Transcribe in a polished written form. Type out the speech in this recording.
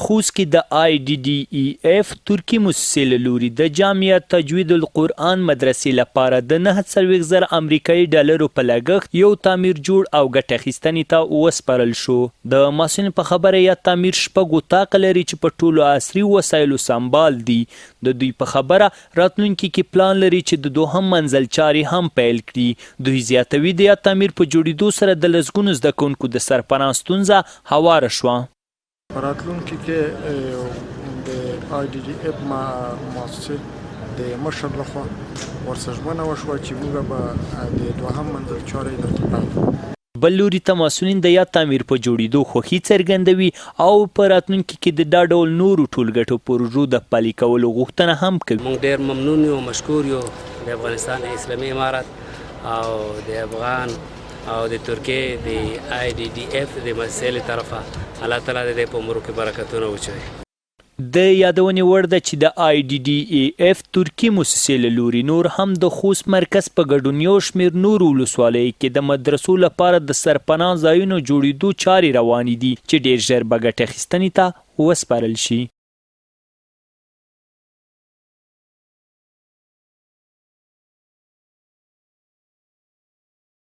خوست کې د IDF ترکي مؤسسې له لوري د جامعه تجوید القران مدرسې لپاره د 940,000 امریکایي ډالرو په لګښت یو تعمیر جوړ او ګټه اخیستنې ته وسپارل شو. د مسؤلین په خبره یا تعمیر شپږ اطاقه لري چې په ټولو عصري وسایلو سمبال دي. د دوی په خبره راتلونکي کې پلان لري چې د دوهم منزل چارې هم پیل کړي. دوی زیاتوي د یا تعمیر په جوړېدو سره د لسګونو زدکوونکو د سرپانه ستونزه هوارې شوه. راتلونکي کې د IDF مؤسسې د مشر لخوا ورسره ژمنه وشوه چې موږ به د دوهم منزل چارې درته پیل کړو. بل لوري ته مسؤلین د یا تعمیر په جوړېدو خوښي څرګندوي او په راتلونکي کې د دا ډول نورو ټولګټو پروژو د پلي کولو غوښتنه هم کوي. موږ ډېر ممنون یو مشکور یو د افغانستان اسلامي امارت او د افغان او د ترکي د IDF د مؤسسې له طرفه الله تعالی د په عمرو کې برکتونه واچوي. د یادونې وړ ده چې د IDF ترکي مؤسسې له لوري نور هم د خوست مرکز په ګډون یو شمېر نورو ولسوالیو کې د مدرسو لپاره د سرپانه ځایونو جوړېدو چارې روانې دي چې ډېر ژر به ګټه اخیستنې ته وسپارل شي.